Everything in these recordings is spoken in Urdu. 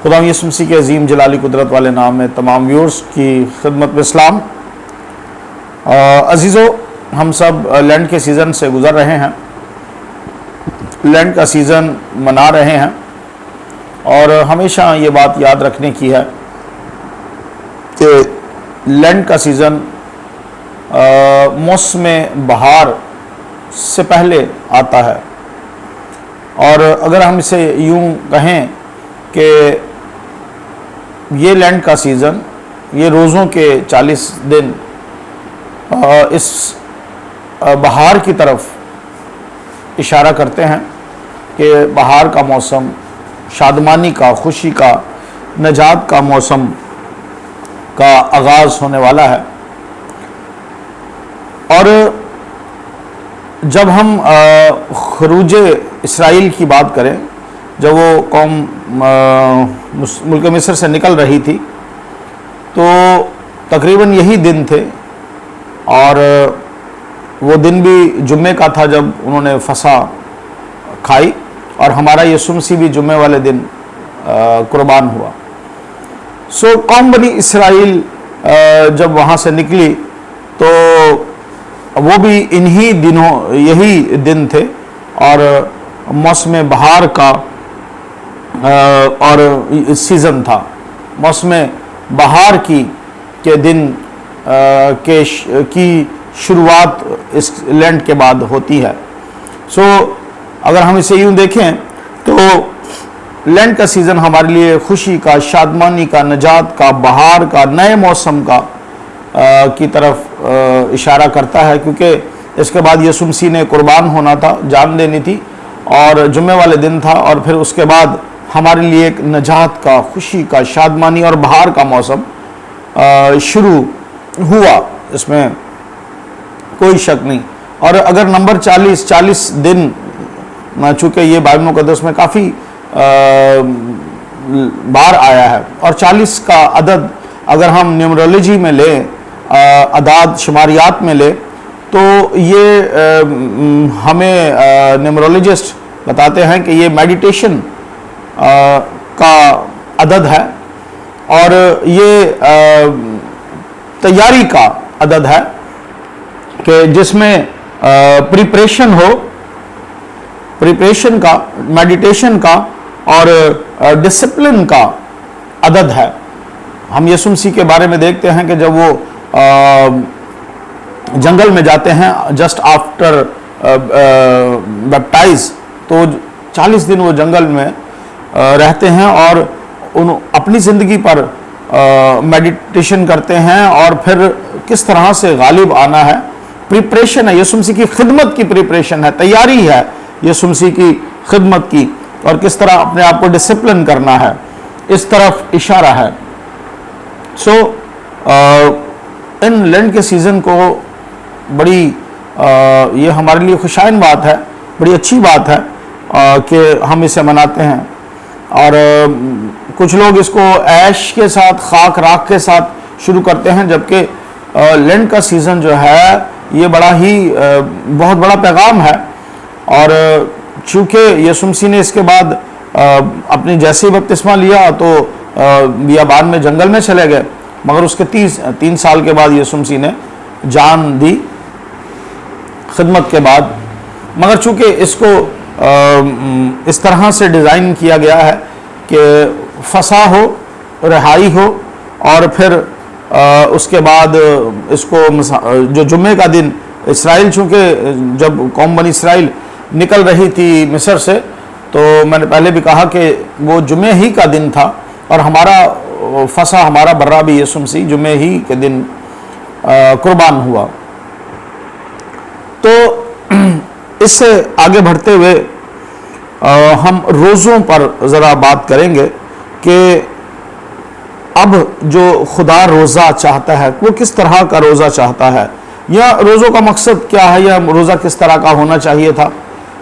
خدا یسوع مسیح کے عظیم جلالی قدرت والے نام میں تمام ویورز کی خدمت میں اسلام۔ عزیزو، ہم سب لینڈ کے سیزن سے گزر رہے ہیں، لینڈ کا سیزن منا رہے ہیں، اور ہمیشہ یہ بات یاد رکھنے کی ہے کہ لینڈ کا سیزن موسم بہار سے پہلے آتا ہے، اور اگر ہم اسے یوں کہیں کہ یہ لینڈ کا سیزن، یہ روزوں کے 40 دن اس بہار کی طرف اشارہ کرتے ہیں کہ بہار کا موسم شادمانی کا، خوشی کا، نجات کا موسم کا آغاز ہونے والا ہے۔ اور جب ہم خروج اسرائیل کی بات کریں، جب وہ قوم ملک مصر سے نکل رہی تھی، تو تقریباً یہی دن تھے، اور وہ دن بھی جمعے کا تھا جب انہوں نے فصح کھائی، اور ہمارا یسوع مسیح بھی جمعے والے دن قربان ہوا۔ قوم بنی اسرائیل جب وہاں سے نکلی تو وہ بھی انہی دنوں، یہی دن تھے، اور موسم بہار کا اور سیزن تھا، موسم بہار کے دن کی شروعات اس لینڈ کے بعد ہوتی ہے۔ اگر ہم اسے یوں دیکھیں تو لینڈ کا سیزن ہمارے لیے خوشی کا، شادمانی کا، نجات کا، بہار کا، نئے موسم کا کی طرف اشارہ کرتا ہے، کیونکہ اس کے بعد یسوع مسیح نے قربان ہونا تھا، جان دینی تھی، اور جمعے والے دن تھا، اور پھر اس کے بعد ہمارے لیے ایک نجات کا، خوشی کا، شادمانی اور بہار کا موسم شروع ہوا، اس میں کوئی شک نہیں۔ اور اگر نمبر 40 دن، چونکہ یہ بائبل مقدس میں کافی بار آیا ہے، اور 40 کا عدد اگر ہم نیومرولوجی میں لیں، اعداد شماریات میں لیں، تو یہ ہمیں نیومرولوجسٹ بتاتے ہیں کہ یہ میڈیٹیشن کا عدد ہے، اور یہ تیاری کا عدد ہے کہ جس میں پریپریشن کا، میڈیٹیشن کا اور ڈسپلن کا عدد ہے۔ ہم یسوع مسیح کے بارے میں دیکھتے ہیں کہ جب وہ جنگل میں جاتے ہیں جسٹ آفٹر بیپٹائز، تو 40 دن وہ جنگل میں رہتے ہیں، اور اپنی زندگی پر میڈیٹیشن کرتے ہیں، اور پھر کس طرح سے غالب آنا ہے۔ پریپریشن ہے، یسوع مسیح کی خدمت کی پریپریشن ہے، تیاری ہے یسوع مسیح کی خدمت کی، اور کس طرح اپنے آپ کو ڈسپلن کرنا ہے، اس طرف اشارہ ہے۔ ان لینڈ کے سیزن کو بڑی یہ ہمارے لیے خوشائن بات ہے، بڑی اچھی بات ہے کہ ہم اسے مناتے ہیں، اور کچھ لوگ اس کو عیش کے ساتھ، خاک راکھ کے ساتھ شروع کرتے ہیں، جبکہ لینڈ کا سیزن جو ہے یہ بہت بڑا پیغام ہے۔ اور چونکہ یسوع مسیح نے اس کے بعد اپنی جیسے بپتسمہ لیا تو بیابان میں جنگل میں چلے گئے، مگر اس کے 3 سال کے بعد یسوع مسیح نے جان دی خدمت کے بعد۔ مگر چونکہ اس کو اس طرح سے ڈیزائن کیا گیا ہے کہ فصح ہو، رہائی ہو، اور پھر اس کے بعد اس کو جو جمعے کا دن، اسرائیل چونکہ جب قوم بنی اسرائیل نکل رہی تھی مصر سے، تو میں نے پہلے بھی کہا کہ وہ جمعے ہی کا دن تھا، اور ہمارا فصح، ہمارا برہ بھی یسوع مسیح جمعے ہی کے دن قربان ہوا۔ تو اس سے آگے بڑھتے ہوئے ہم روزوں پر ذرا بات کریں گے کہ اب جو خدا روزہ چاہتا ہے وہ کس طرح کا روزہ چاہتا ہے، یا روزوں کا مقصد کیا ہے، یا روزہ کس طرح کا ہونا چاہیے تھا۔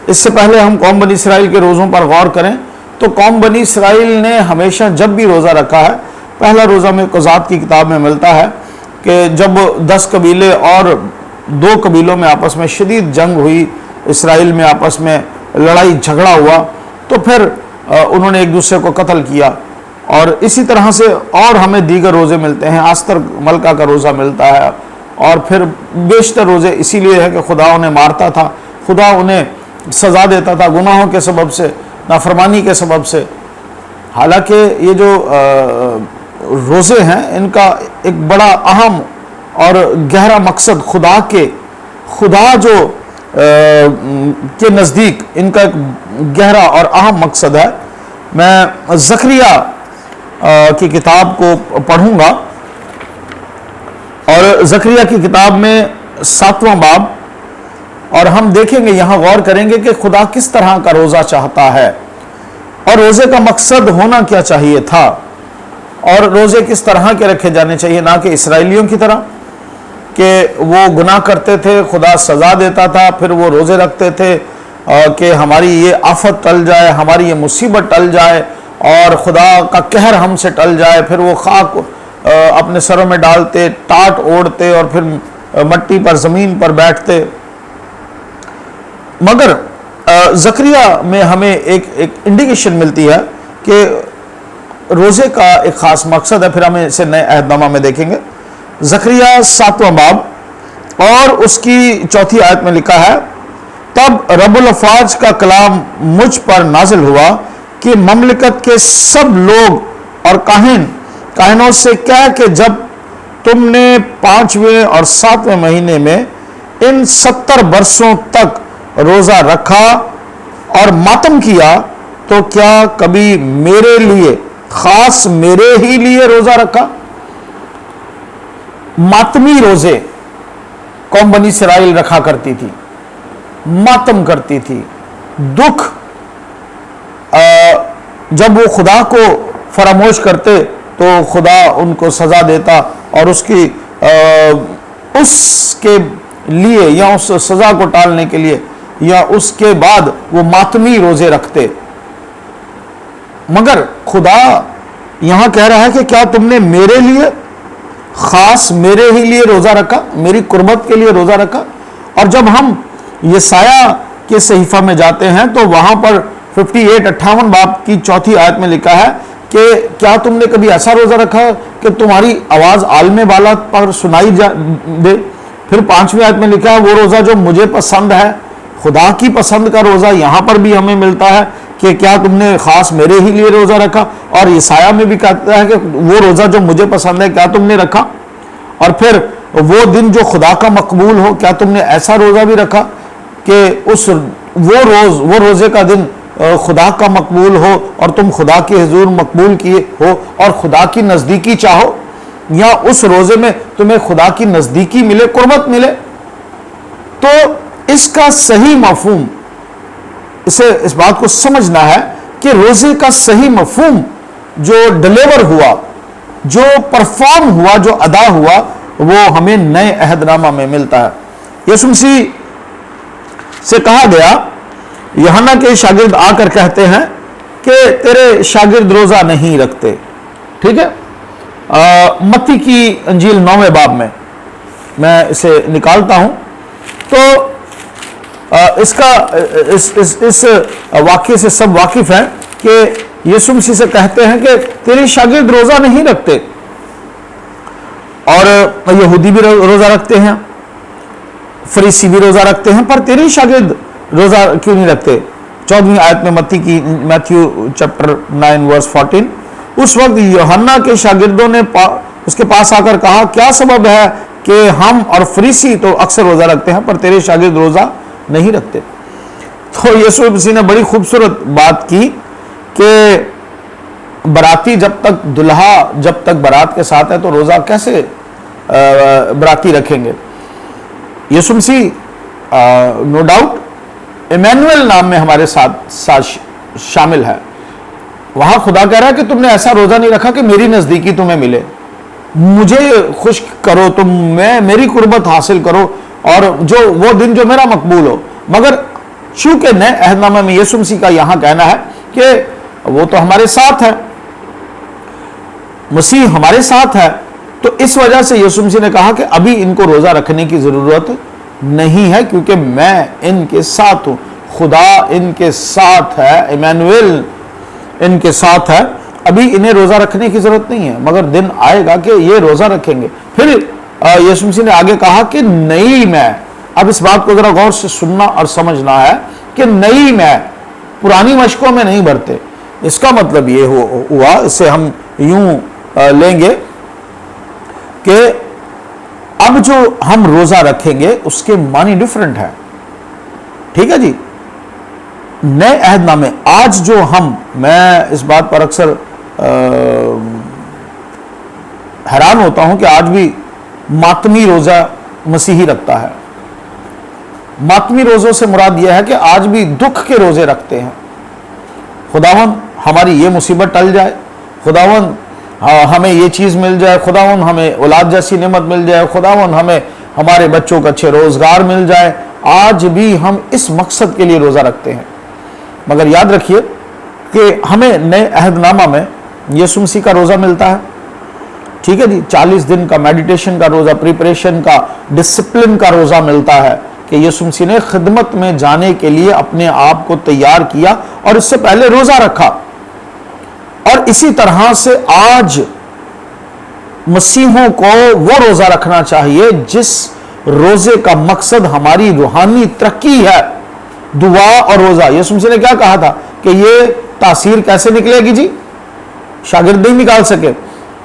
اس سے پہلے ہم قوم بنی اسرائیل کے روزوں پر غور کریں تو قوم بنی اسرائیل نے ہمیشہ جب بھی روزہ رکھا ہے، پہلا روزہ میں قضات کی کتاب میں ملتا ہے کہ جب 10 قبیلے اور 2 قبیلوں میں آپس میں شدید جنگ ہوئی، اسرائیل میں آپس میں لڑائی جھگڑا ہوا، تو پھر انہوں نے ایک دوسرے کو قتل کیا، اور اسی طرح سے اور ہمیں دیگر روزے ملتے ہیں. آستر ملکہ کا روزہ ملتا ہے, اور پھر بیشتر روزے اسی لیے ہے کہ خدا انہیں مارتا تھا, خدا انہیں سزا دیتا تھا گناہوں کے سبب سے, نافرمانی کے سبب سے. حالانکہ یہ جو روزے ہیں ان کا ایک بڑا اہم اور گہرا مقصد خدا جو کے نزدیک ان کا ایک گہرا اور اہم مقصد ہے. میں زکریا کی کتاب کو پڑھوں گا, اور زکریا کی کتاب میں 7واں باب, اور ہم دیکھیں گے, یہاں غور کریں گے کہ خدا کس طرح کا روزہ چاہتا ہے, اور روزے کا مقصد ہونا کیا چاہیے تھا, اور روزے کس طرح کے رکھے جانے چاہیے, نہ کہ اسرائیلیوں کی طرح کہ وہ گناہ کرتے تھے, خدا سزا دیتا تھا, پھر وہ روزے رکھتے تھے کہ ہماری یہ آفت ٹل جائے, ہماری یہ مصیبت ٹل جائے, اور خدا کا قہر ہم سے ٹل جائے. پھر وہ خاک اپنے سروں میں ڈالتے, ٹاٹ اوڑھتے, اور پھر مٹی پر زمین پر بیٹھتے. مگر زکریا میں ہمیں ایک انڈیکیشن ملتی ہے کہ روزے کا ایک خاص مقصد ہے. پھر ہمیں اسے نئے عہد نامہ میں دیکھیں گے. زکریا 7واں باب اور اس کی 4 آیت میں لکھا ہے, تب رب الافواج کا کلام مجھ پر نازل ہوا کہ مملکت کے سب لوگ اور کاہنوں سے کہہ کہ جب تم نے 5ویں اور 7ویں مہینے میں ان 70 برسوں تک روزہ رکھا اور ماتم کیا, تو کیا کبھی میرے لیے, خاص میرے ہی لیے روزہ رکھا؟ ماتمی روزے قوم بنی اسرائیل رکھا کرتی تھی, ماتم کرتی تھی, دکھ جب وہ خدا کو فراموش کرتے تو خدا ان کو سزا دیتا, اور اس کے لیے یا اس سزا کو ٹالنے کے لیے یا اس کے بعد وہ ماتمی روزے رکھتے. مگر خدا یہاں کہہ رہا ہے کہ کیا تم نے میرے لیے, خاص میرے ہی لیے روزہ رکھا, میری قربت کے لیے روزہ رکھا؟ اور جب ہم یسایہ کے صحیفہ میں جاتے ہیں تو وہاں پر 58 باب کی 4 آیت میں لکھا ہے کہ کیا تم نے کبھی ایسا روزہ رکھا کہ تمہاری آواز عالم بالا پر سنائی دے؟ پھر 5ویں آیت میں لکھا ہے وہ روزہ جو مجھے پسند ہے. خدا کی پسند کا روزہ یہاں پر بھی ہمیں ملتا ہے کہ کیا تم نے خاص میرے ہی لیے روزہ رکھا. اور یسایہ میں بھی کہتا ہے کہ وہ روزہ جو مجھے پسند ہے کیا تم نے رکھا. اور پھر وہ دن جو خدا کا مقبول ہو, کیا تم نے ایسا روزہ بھی رکھا کہ وہ روزے کا دن خدا کا مقبول ہو اور تم خدا کے حضور مقبول کیے ہو اور خدا کی نزدیکی چاہو, یا اس روزے میں تمہیں خدا کی نزدیکی ملے, قربت ملے. تو اس کا صحیح مفہوم, اس بات کو سمجھنا ہے کہ روزے کا صحیح مفہوم جو ڈلیور ہوا, جو پرفارم ہوا, جو ادا ہوا, وہ ہمیں نئے عہد نامہ میں ملتا ہے. یسوع مسیح سے کہا گیا, یوحنا کے شاگرد آ کر کہتے ہیں کہ تیرے شاگرد روزہ نہیں رکھتے. ٹھیک ہے, متی کی انجیل 9ویں باب میں اسے نکالتا ہوں. تو اس واقعے سے سب واقف ہیں کہ یسوع مسیح سے کہتے ہیں کہ تیرے شاگرد روزہ نہیں رکھتے, اور یہودی بھی روزہ رکھتے ہیں, فریسی بھی روزہ رکھتے ہیں, پر تیرے شاگرد روزہ کیوں نہیں رکھتے؟ 14ویں آیت میں میتھیو چیپٹر 9 ورس 14. اس وقت یوحنا کے شاگردوں نے اس کے پاس آ کر کہا, کیا سبب ہے کہ ہم اور فریسی تو اکثر روزہ رکھتے ہیں پر تیرے شاگرد روزہ نہیں رکھتے؟ تو یسوع مسیح نے بڑی خوبصورت بات کی کہ براتی جب تک برات کے ساتھ ہے تو روزہ کیسے براتی رکھیں گے؟ یسوع مسیح نو ڈاؤٹ ایمینویل نام میں ہمارے ساتھ شامل ہے. وہاں خدا کہہ رہا ہے کہ تم نے ایسا روزہ نہیں رکھا کہ میری نزدیکی تمہیں ملے, مجھے خوش کرو, میری قربت حاصل کرو, اور وہ دن جو میرا مقبول ہو. مگر چونکہ نئے عہد نامہ میں یسوع مسیح کا یہاں کہنا ہے کہ وہ تو ہمارے ساتھ ہے, مسیح ہمارے ساتھ ہے, تو اس وجہ سے یسوع مسیح نے کہا کہ ابھی ان کو روزہ رکھنے کی ضرورت نہیں ہے, کیونکہ میں ان کے ساتھ ہوں, خدا ان کے ساتھ ہے, ایمینویل ان کے ساتھ ہے. ابھی انہیں روزہ رکھنے کی ضرورت نہیں ہے، مگر دن آئے گا کہ یہ روزہ رکھیں گے۔ پھر یسوع مسیح نے آگے کہا کہ نئی میں، اب اس بات کو ذرا غور سے سننا اور سمجھنا ہے کہ نئی میں، پرانی مشقوں میں نہیں بھرتے۔ اس کا مطلب یہ ہوا، اسے ہم یوں لیں گے کہ اب جو ہم روزہ رکھیں گے اس کے معنی ڈیفرنٹ ہے، ٹھیک ہے جی۔ نئے عہد نامے آج جو میں اس بات پر اکثر حیران ہوتا ہوں کہ آج بھی ماتمی روزہ مسیحی رکھتا ہے۔ ماتمی روزوں سے مراد یہ ہے کہ آج بھی دکھ کے روزے رکھتے ہیں، خداوند ہماری یہ مصیبت ٹل جائے، خداوند ہمیں یہ چیز مل جائے، خداوند ہمیں اولاد جیسی نعمت مل جائے، خداوند ہمیں ہمارے بچوں کو اچھے روزگار مل جائے۔ آج بھی ہم اس مقصد کے لیے روزہ رکھتے ہیں، مگر یاد رکھیے کہ ہمیں نئے عہد نامہ میں یسوع مسیح کا روزہ ملتا ہے، ٹھیک ہے جی۔ 40 دن کا میڈیٹیشن کا روزہ، پریپریشن کا، ڈسپلن کا روزہ ملتا ہے کہ یسوع مسیح نے خدمت میں جانے کے لیے اپنے آپ کو تیار کیا اور اس سے پہلے روزہ رکھا۔ اور اسی طرح سے آج مسیحوں کو وہ روزہ رکھنا چاہیے جس روزے کا مقصد ہماری روحانی ترقی ہے، دعا اور روزہ۔ یسوع مسیح نے کیا کہا تھا کہ یہ تاثیر کیسے نکلے گی جی؟ شاگرد نہیں نکال سکے۔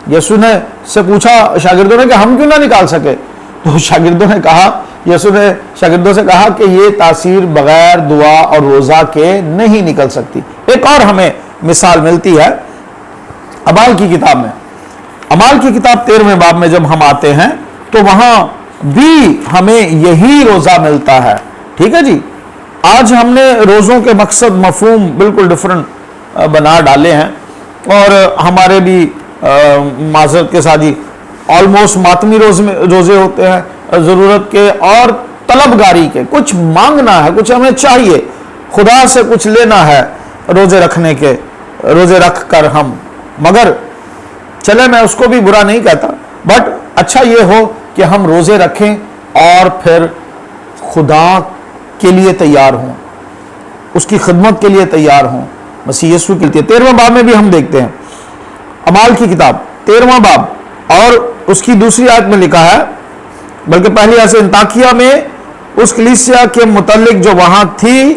یسوع نے سے پوچھا شاگردوں نے کہ ہم کیوں نہ نکال سکے؟ تو شاگردوں نے کہا، یسوع نے شاگردوں سے کہا کہ یہ تاثیر بغیر دعا اور روزہ کے نہیں نکل سکتی۔ ایک اور ہمیں مثال ملتی ہے اعمال کی کتاب میں۔ اعمال کی کتاب 13ویں باب میں جب ہم آتے ہیں تو وہاں بھی ہمیں یہی روزہ ملتا ہے، ٹھیک ہے جی۔ آج ہم نے روزوں کے مقصد مفہوم بالکل ڈیفرنٹ بنا ڈالے ہیں، اور ہمارے بھی معذرت کے ساتھ ہی آلموسٹ ماتمی روزے ہوتے ہیں، ضرورت کے اور طلبگاری کے، کچھ مانگنا ہے، کچھ ہمیں چاہیے، خدا سے کچھ لینا ہے روزے رکھنے کے، روزے رکھ کر ہم، مگر چلے میں اس کو بھی برا نہیں کہتا، بٹ اچھا یہ ہو کہ ہم روزے رکھیں اور پھر خدا کے لیے تیار ہوں، اس کی خدمت کے لیے تیار ہوں، مسیح یسوع کے لیے۔ 13واں باب میں بھی ہم دیکھتے ہیں، اعمال کی کتاب 13واں باب اور اس کی دوسری آیت میں لکھا ہے، بلکہ پہلی آیت سے، انطاکیہ میں اس کلیسیا کے متعلق جو وہاں تھی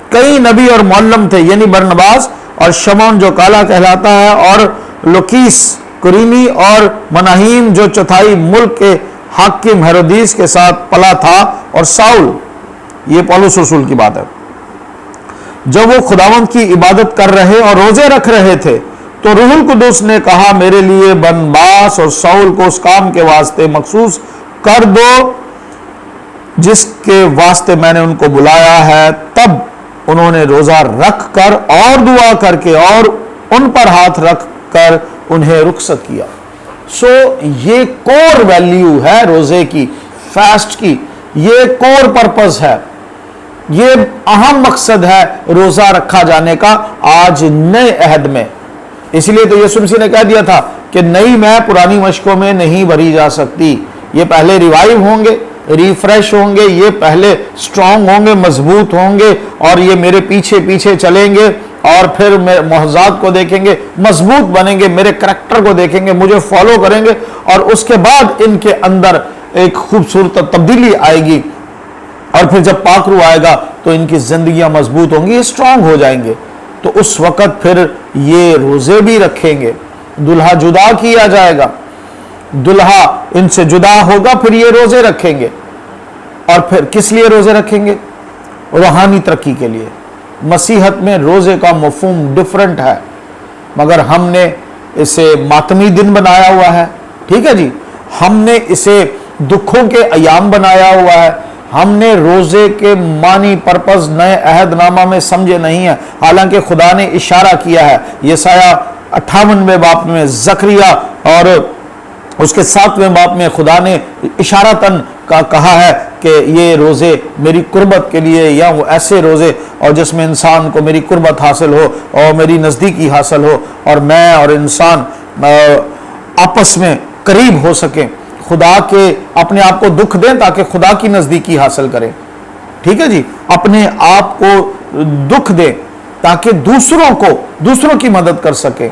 کئی نبی اور معلم تھے، یعنی برنباس اور شمعون جو کالا کہلاتا ہے، اور لوکیس کرینی، اور مناہیم جو چوتھائی ملک کے حاکم ہیرودیس کے ساتھ پلا تھا، اور ساؤل، یہ پولس رسول کی بات ہے، جب وہ خداوند کی عبادت کر رہے اور روزے رکھ رہے تھے تو روح القدس نے کہا میرے لیے برنباس اور ساؤل کو اس کام کے واسطے مخصوص کر دو جس کے واسطے میں نے ان کو بلایا ہے۔ تب انہوں نے روزہ رکھ کر اور دعا کر کے اور ان پر ہاتھ رکھ کر انہیں رخصت کیا۔ یہ کور ویلیو ہے روزے کی، فاسٹ کی، یہ کور پرپز ہے، یہ اہم مقصد ہے روزہ رکھا جانے کا آج نئے عہد میں۔ اس لیے تو یسوع مسیح نے کہہ دیا تھا کہ نئی میں پرانی مشقوں میں نہیں بھری جا سکتی، یہ پہلے ریوائیو ہوں گے، ریفریش ہوں گے، یہ پہلے سٹرونگ ہوں گے، مضبوط ہوں گے، اور یہ میرے پیچھے پیچھے چلیں گے، اور پھر محضات کو دیکھیں گے، مضبوط بنیں گے، میرے کریکٹر کو دیکھیں گے، مجھے فالو کریں گے، اور اس کے بعد ان کے اندر ایک خوبصورت تبدیلی آئے گی، اور پھر جب پاک روح آئے گا تو ان کی زندگیاں مضبوط ہوں گی، یہ سٹرونگ ہو جائیں گے۔ تو اس وقت پھر یہ روزے بھی رکھیں گے، دلہا جدا کیا جائے گا، دلہا ان سے جدا ہوگا، پھر یہ روزے رکھیں گے۔ اور پھر کس لیے روزے رکھیں گے؟ روحانی ترقی کے لیے۔ مسیحت میں روزے کا مفہوم ڈیفرنٹ ہے، مگر ہم نے اسے ماتمی دن بنایا ہوا ہے، ٹھیک ہے جی، ہم نے اسے دکھوں کے ایام بنایا ہوا ہے، ہم نے روزے کے معنی پرپز نئے عہد نامہ میں سمجھے نہیں ہیں، حالانکہ خدا نے اشارہ کیا ہے یسایہ 58ویں باب میں، زکریا اور اس کے 7ویں باب میں خدا نے اشارتاً کہا ہے کہ یہ روزے میری قربت کے لیے، یا وہ ایسے روزے اور جس میں انسان کو میری قربت حاصل ہو اور میری نزدیکی حاصل ہو، اور میں اور انسان آپس میں قریب ہو سکیں، خدا کے اپنے آپ کو دکھ دیں تاکہ خدا کی نزدیکی حاصل کریں، ٹھیک ہے جی، اپنے آپ کو دکھ دیں تاکہ دوسروں کی مدد کر سکیں،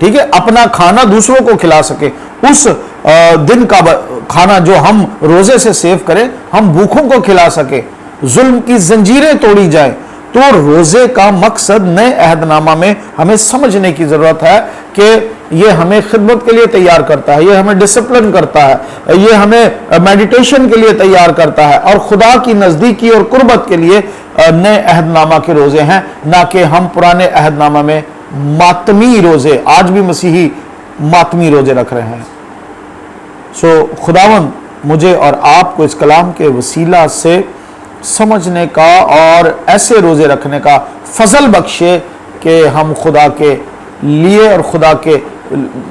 ٹھیک ہے, اپنا کھانا دوسروں کو کھلا سکے, اس دن کا کھانا جو ہم روزے سے سیو کریں ہم بھوکھوں کو کھلا سکے, ظلم کی زنجیریں توڑی جائیں. تو روزے کا مقصد نئے عہد نامہ میں ہمیں سمجھنے کی ضرورت ہے کہ یہ ہمیں خدمت کے لیے تیار کرتا ہے, یہ ہمیں ڈسپلن کرتا ہے, یہ ہمیں میڈیٹیشن کے لیے تیار کرتا ہے, اور خدا کی نزدیکی اور قربت کے لیے نئے عہد نامہ کے روزے ہیں, نہ کہ ہم پرانے عہد نامہ میں ماتمی روزے, آج بھی مسیحی ماتمی روزے رکھ رہے ہیں. خداوند مجھے اور آپ کو اس کلام کے وسیلہ سے سمجھنے کا اور ایسے روزے رکھنے کا فضل بخشے کہ ہم خدا کے لیے اور خدا کے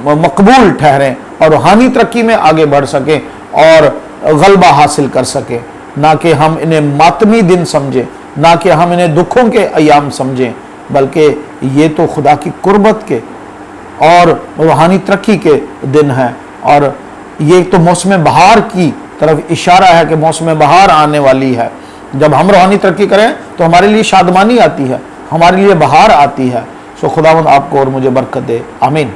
مقبول ٹھہریں اور روحانی ترقی میں آگے بڑھ سکیں اور غلبہ حاصل کر سکیں, نہ کہ ہم انہیں ماتمی دن سمجھیں, نہ کہ ہم انہیں دکھوں کے ایام سمجھیں, بلکہ یہ تو خدا کی قربت کے اور روحانی ترقی کے دن ہیں. اور یہ تو موسم بہار کی طرف اشارہ ہے کہ موسم بہار آنے والی ہے. جب ہم روحانی ترقی کریں تو ہمارے لیے شادمانی آتی ہے, ہمارے لیے بہار آتی ہے. خداوند آپ کو اور مجھے برکت دے, آمین.